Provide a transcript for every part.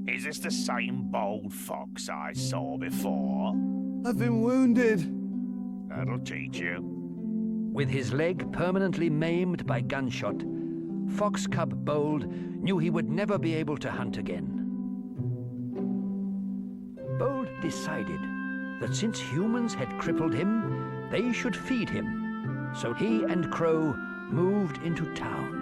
Is this the same bold fox I saw before? I've been wounded. That'll teach you. With his leg permanently maimed by gunshot, Fox Cub Bold knew he would never be able to hunt again. Bold decided that since humans had crippled him, they should feed him. So he and Crow moved into town.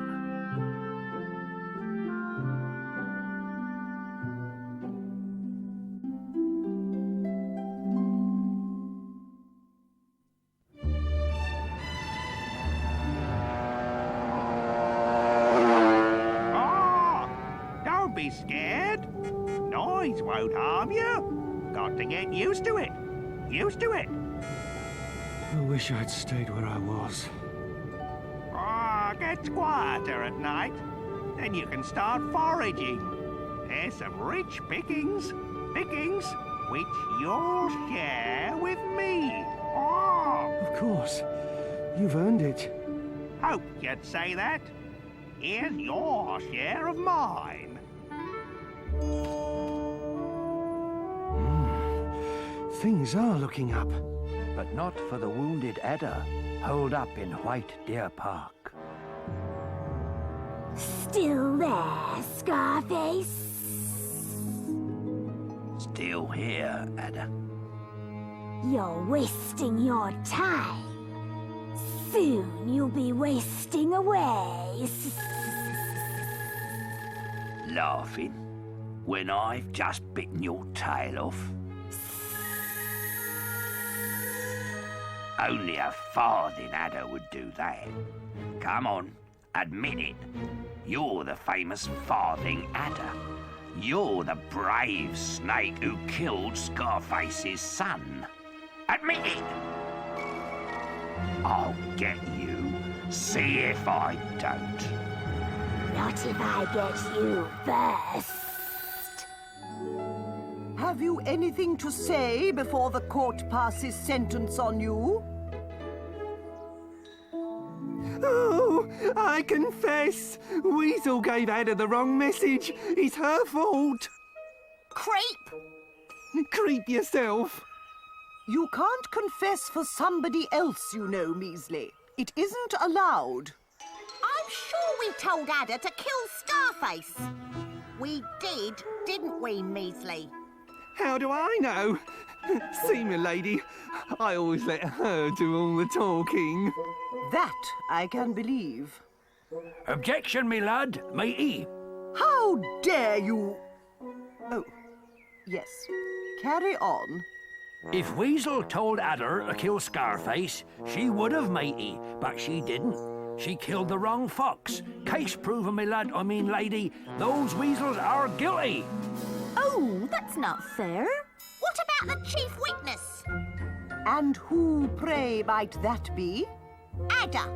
Don't be scared. Noise won't harm you. Got to get used to it. Used to it. I wish I'd stayed where I was. Gets quieter at night. Then you can start foraging. There's some rich pickings. Pickings which you'll share with me. Of course. You've earned it. Hoped you'd say that. Here's your share of mine. Things are looking up. But not for the wounded adder holed up in White Deer Park. Still there, Scarface? Still here, adder. You're wasting your time. Soon you'll be wasting away. Laughing when I've just bitten your tail off. Only a farthing adder would do that. Come on, admit it. You're the famous Farthing adder. You're the brave snake who killed Scarface's son. Admit it. I'll get you. See if I don't. Not if I get you first. Have you anything to say before the court passes sentence on you? Oh, I confess. Weasel gave Ada the wrong message. It's her fault. Creep! Creep yourself. You can't confess for somebody else, you know, Measley. It isn't allowed. I'm sure we told Ada to kill Scarface. We did, didn't we, Measley? How do I know? See, my lady, I always let her do all the talking. That I can believe. Objection, me lad, matey. How dare you? Oh, yes. Carry on. If Weasel told Adder to kill Scarface, she would have, matey, but she didn't. She killed the wrong fox. Case proven, me lad, I mean lady, those weasels are guilty. Oh, that's not fair. What about the chief witness? And who, pray, might that be? Ada.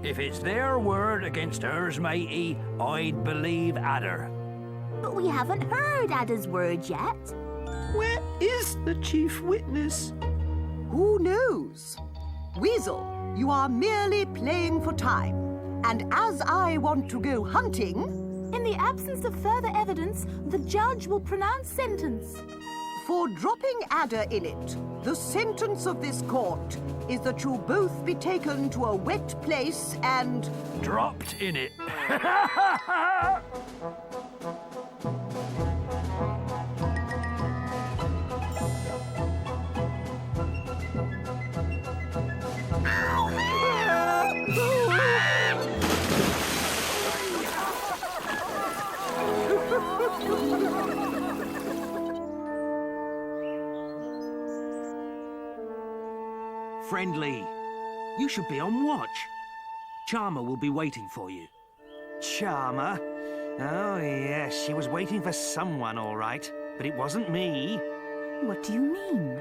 If it's their word against hers, matey, I'd believe Adder. But we haven't heard Ada's word yet. Where is the chief witness? Who knows? Weasel, you are merely playing for time. And as I want to go hunting... In the absence of further evidence, the judge will pronounce sentence. For dropping Ada in it, the sentence of this court is that you both be taken to a wet place and... Dropped in it. Friendly, you should be on watch. Charmer will be waiting for you. Charmer? Oh, yes, she was waiting for someone, all right. But it wasn't me. What do you mean?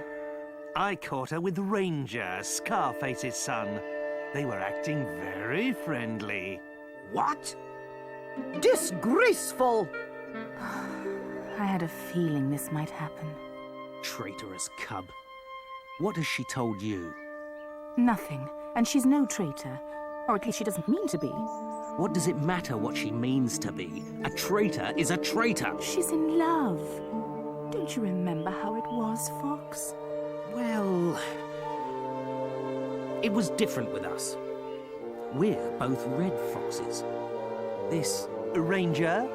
I caught her with Ranger, Scarface's son. They were acting very friendly. What? Disgraceful! I had a feeling this might happen. Traitorous cub. What has she told you? Nothing, and she's no traitor. Or at least she doesn't mean to be. What does it matter what she means to be? A traitor is a traitor. She's in love. Don't you remember how it was, Fox? Well, it was different with us. We're both red foxes. This Ranger?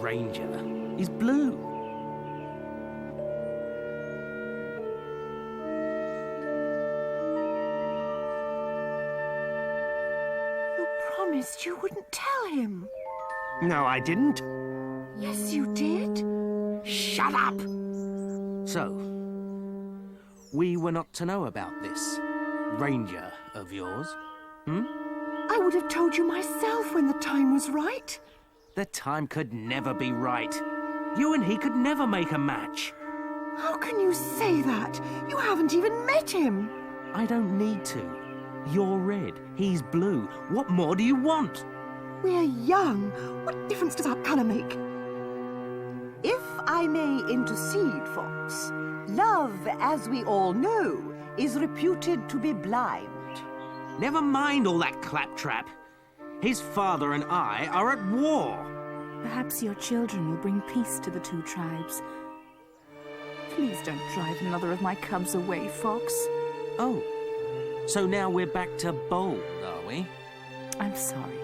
ranger is blue. You promised you wouldn't tell him. No, I didn't. Yes, you did. Shut up! So, we were not to know about this ranger of yours? I would have told you myself when the time was right. The time could never be right. You and he could never make a match. How can you say that? You haven't even met him. I don't need to. You're red, he's blue. What more do you want? We're young. What difference does our colour make? If I may intercede, Fox, love, as we all know, is reputed to be blind. Never mind all that claptrap. His father and I are at war. Perhaps your children will bring peace to the two tribes. Please don't drive another of my cubs away, Fox. Oh, so now we're back to bold, are we? I'm sorry.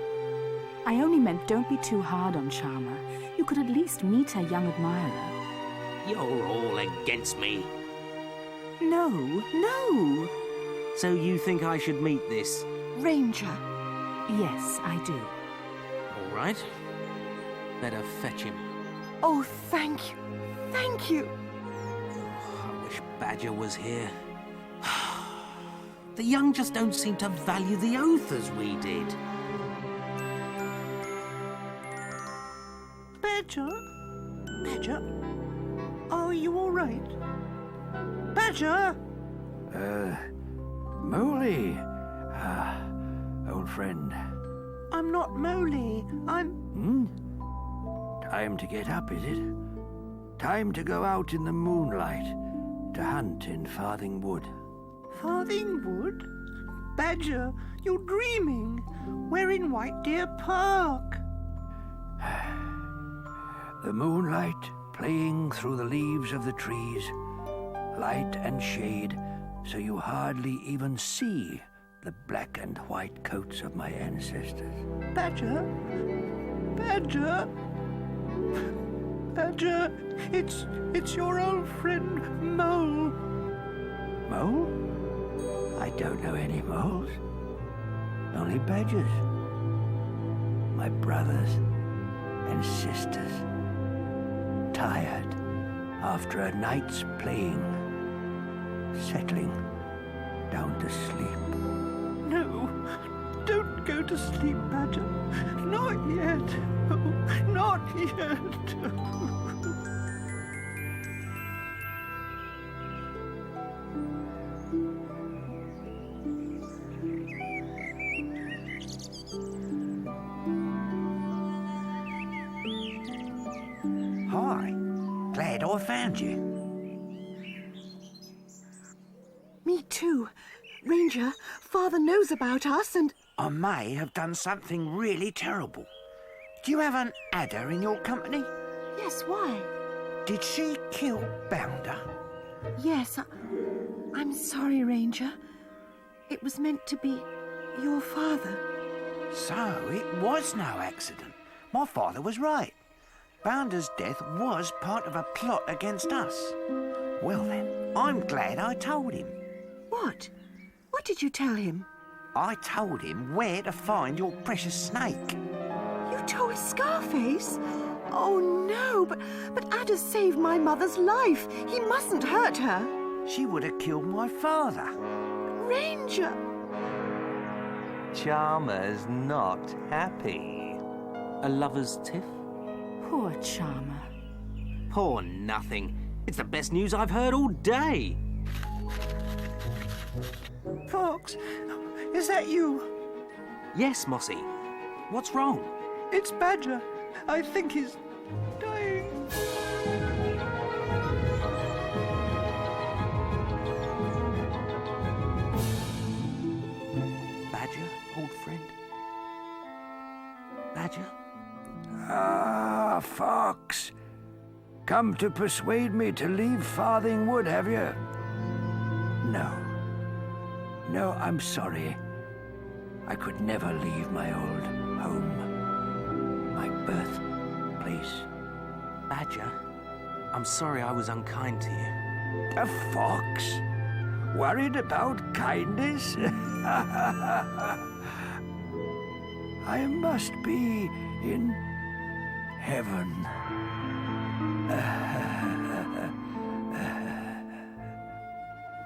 I only meant don't be too hard on Charmer. You could at least meet her young admirer. You're all against me. No, no. So you think I should meet this? Ranger. Yes, I do. All right. Better fetch him. Oh, thank you. Thank you. I wish Badger was here. The young just don't seem to value the oath as we did. Badger? Badger? Are you all right? Badger? Moley. Old friend. I'm not Moley. I'm... Time to get up, is it? Time to go out in the moonlight to hunt in Farthing Wood. Farthing Wood? Badger, you're dreaming. We're in White Deer Park. The moonlight playing through the leaves of the trees, light and shade, so you hardly even see the black and white coats of my ancestors. Badger? Badger? Badger, it's your old friend, Mole. Mole? I don't know any moles. Only badgers. My brothers and sisters. Tired after a night's playing. Settling down to sleep. No, don't go to sleep, Badger. Not yet. Oh, not yet. Hi. Glad I found you. Me too. Ranger, Father knows about us and... I may have done something really terrible. Do you have an adder in your company? Yes, why? Did she kill Bounder? Yes, I'm sorry, Ranger. It was meant to be your father. So it was no accident. My father was right. Bounder's death was part of a plot against us. Well then, I'm glad I told him. What? What did you tell him? I told him where to find your precious snake. You told Scarface? Oh, no, but Ada saved my mother's life. He mustn't hurt her. She would have killed my father. Ranger! Charmer's not happy. A lover's tiff? Poor Charmer. Poor nothing. It's the best news I've heard all day. Fox, is that you? Yes, Mossy. What's wrong? It's Badger. I think he's dying. Badger, old friend? Badger? Ah, Fox. Come to persuade me to leave Farthing Wood, have you? No. No, I'm sorry. I could never leave my old home. My birthplace. Badger, I'm sorry I was unkind to you. A fox? Worried about kindness? I must be in heaven.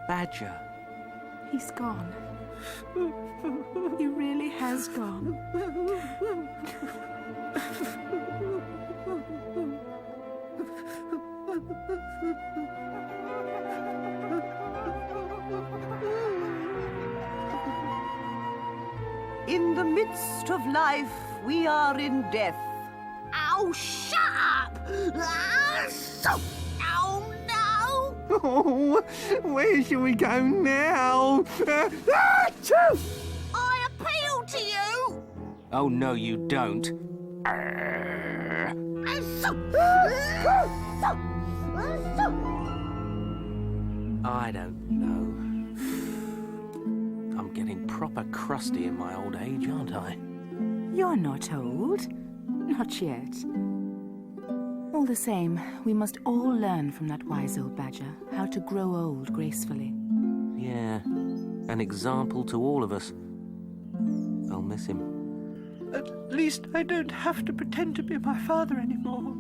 Badger. He's gone. He really has gone. In the midst of life, we are in death. Oh, shut up! Oh, no! Oh, where shall we go now? I appeal to you! Oh, no, you don't. I don't know. I'm getting proper crusty in my old age, aren't I? You're not old. Not yet. All the same, we must all learn from that wise old badger how to grow old gracefully. Yeah, an example to all of us. I'll miss him. At least I don't have to pretend to be my father anymore.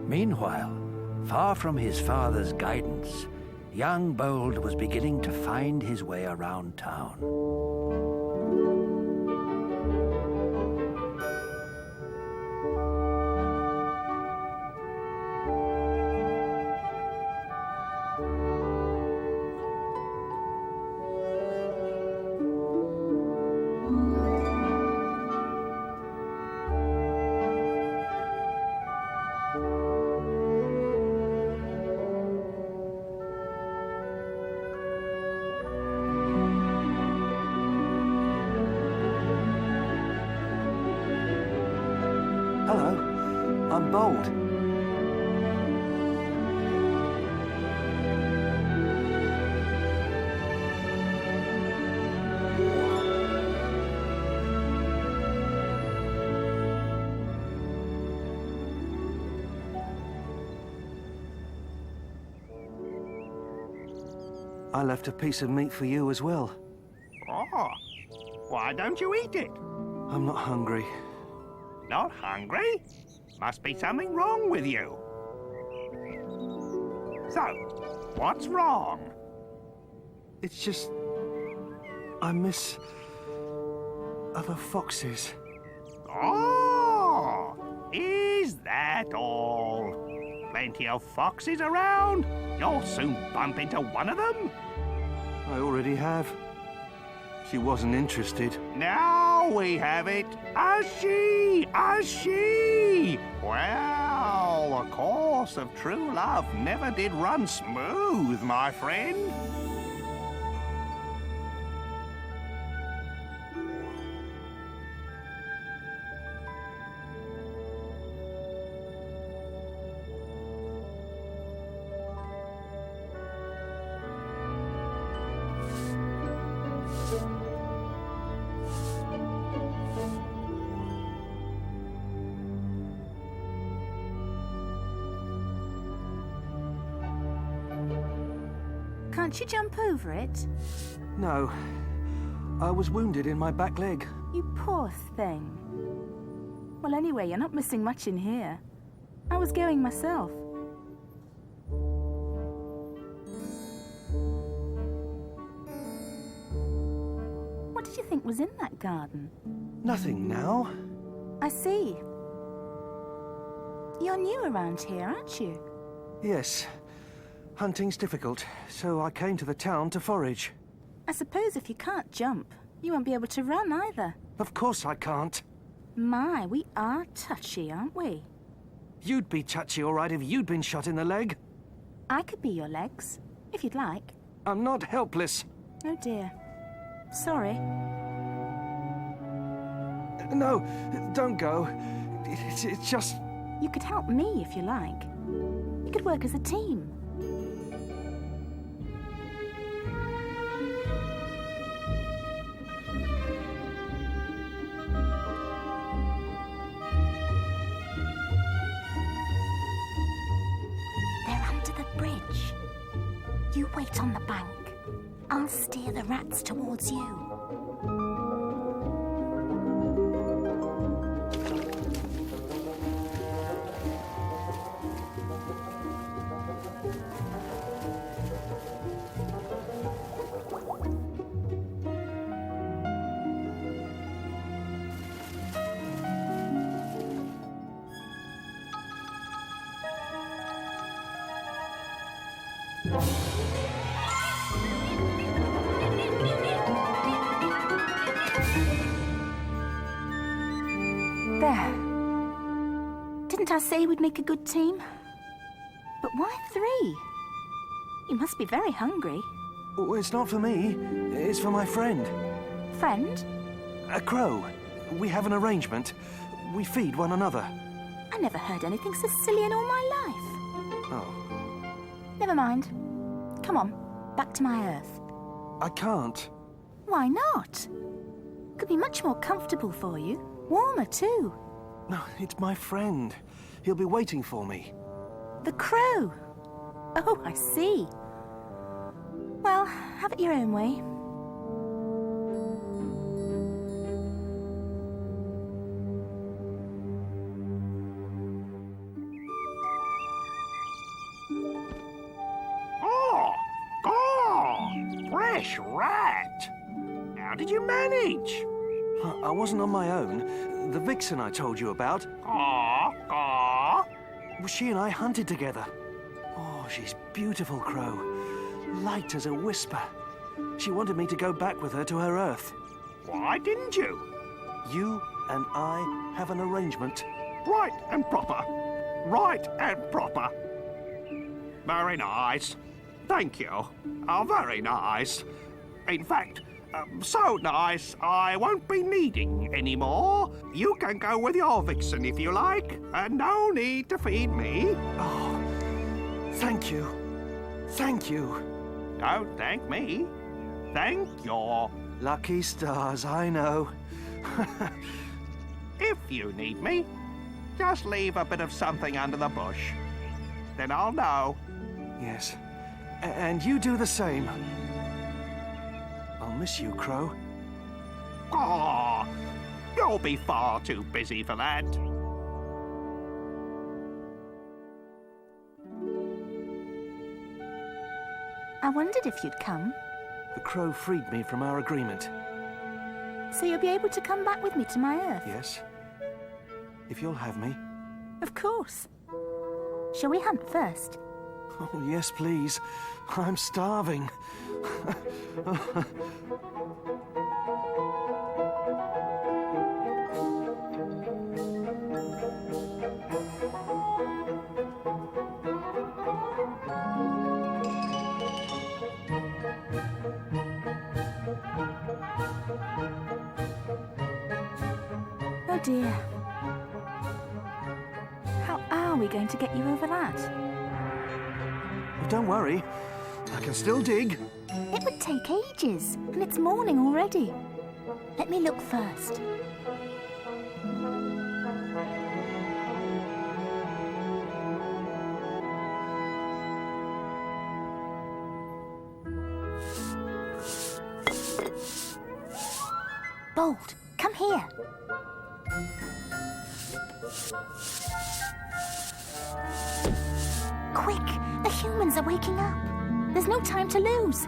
Meanwhile, far from his father's guidance, young Bold was beginning to find his way around town. Hello, I'm Bold. I left a piece of meat for you as well. Oh, why don't you eat it? I'm not hungry. Not hungry? Must be something wrong with you. So, what's wrong? It's just... I miss... other foxes. Oh, is that all? Plenty of foxes around. You'll soon bump into one of them. I already have. She wasn't interested. Now we have it. A she! A she! Well, the course of true love never did run smooth, my friend. Can't you jump over it? No. I was wounded in my back leg. You poor thing. Well, anyway, you're not missing much in here. I was going myself. What did you think was in that garden? Nothing now. I see. You're new around here, aren't you? Yes. Hunting's difficult, so I came to the town to forage. I suppose if you can't jump, you won't be able to run either. Of course I can't. My, we are touchy, aren't we? You'd be touchy all right if you'd been shot in the leg. I could be your legs, if you'd like. I'm not helpless. Oh dear. Sorry. No, don't go. It's just... You could help me if you like. You could work as a team. They're under the bridge. You wait on the bank. I'll steer the rats towards you. There. Didn't I say we'd make a good team? But why 3? You must be very hungry. Oh, it's not for me. It's for my friend. Friend? A crow. We have an arrangement. We feed one another. I never heard anything so silly in all my life. Oh. Never mind. Come on, back to my Earth. I can't. Why not? Could be much more comfortable for you. Warmer, too. No, it's my friend. He'll be waiting for me. The crow. Oh, I see. Well, have it your own way. Fresh rat! How did you manage? I wasn't on my own. The vixen I told you about. Caw. She and I hunted together. Oh, she's beautiful, Crow. Light as a whisper. She wanted me to go back with her to her Earth. Why didn't you? You and I have an arrangement. Right and proper. Right and proper. Very nice. Thank you. Oh, very nice. In fact, so nice I won't be needing any more. You can go with your vixen if you like, and no need to feed me. Oh, thank you. Thank you. Don't thank me. Thank your... Lucky stars, I know. If you need me, just leave a bit of something under the bush. Then I'll know. Yes. And you do the same. I'll miss you, Crow. Aw, you'll be far too busy for that. I wondered if you'd come. The Crow freed me from our agreement. So you'll be able to come back with me to my Earth? Yes. If you'll have me. Of course. Shall we hunt first? Oh, yes, please. I'm starving. Oh dear. How are we going to get you over that? Don't worry. I can still dig. It would take ages, and it's morning already. Let me look first. Bold, come here. Quick, the humans are waking up. There's no time to lose.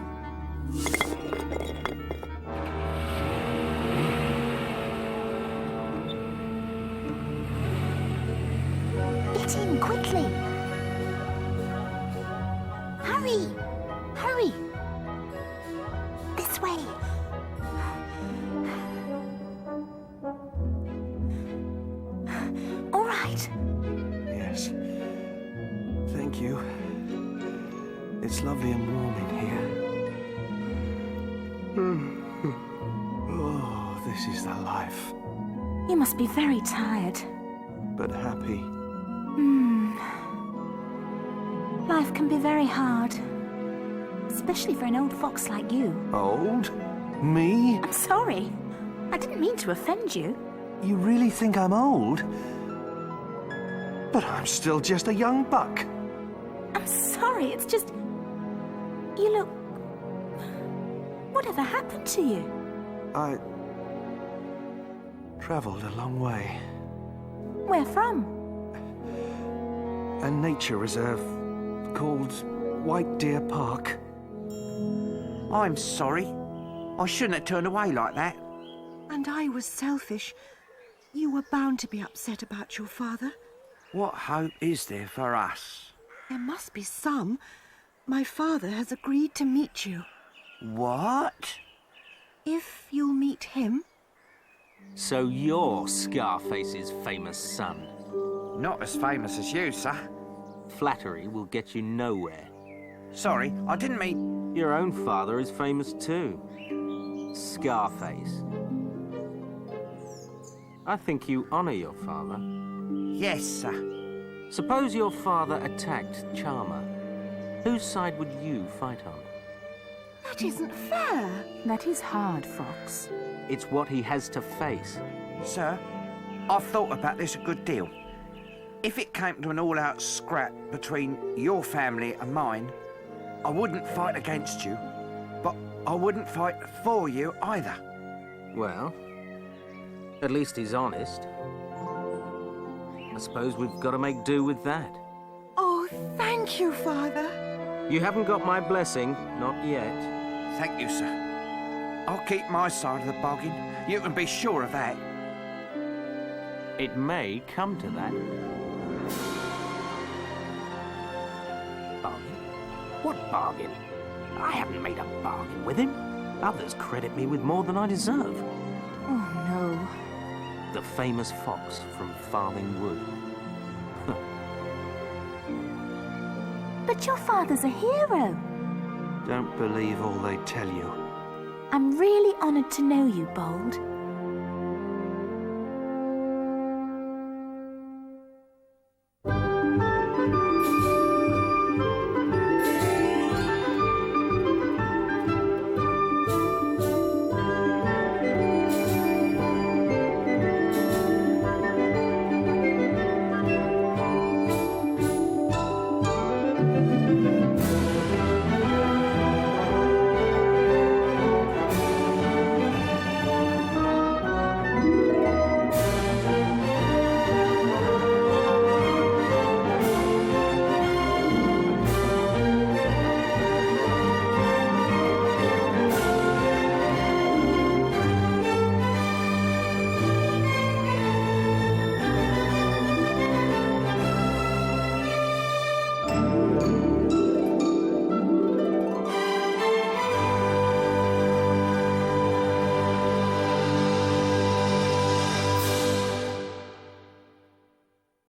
Get in quickly. Hurry, hurry. This way. All right. Yes. Thank you. It's lovely and warm in here. Oh, this is the life. You must be very tired. But happy. Life can be very hard. Especially for an old fox like you. Old? Me? I'm sorry. I didn't mean to offend you. You really think I'm old? But I'm still just a young buck. I'm sorry, it's just... You look... Whatever happened to you? I... travelled a long way. Where from? A nature reserve called White Deer Park. I'm sorry. I shouldn't have turned away like that. And I was selfish. You were bound to be upset about your father. What hope is there for us? There must be some. My father has agreed to meet you. What? If you'll meet him. So you're Scarface's famous son. Not as famous as you, sir. Flattery will get you nowhere. Sorry, I didn't mean... Your own father is famous too. Scarface. I think you honor your father. Yes, sir. Suppose your father attacked Charmer. Whose side would you fight on? That isn't fair. That is hard, Fox. It's what he has to face. Sir, I've thought about this a good deal. If it came to an all-out scrap between your family and mine, I wouldn't fight against you, but I wouldn't fight for you either. Well, at least he's honest. I suppose we've got to make do with that. Oh, thank you, Father. You haven't got my blessing, not yet. Thank you, sir. I'll keep my side of the bargain. You can be sure of that. It may come to that. Bargain? What bargain? I haven't made a bargain with him. Others credit me with more than I deserve. Oh, no. The famous fox from Farthing Wood. But your father's a hero. Don't believe all they tell you. I'm really honoured to know you, Bold.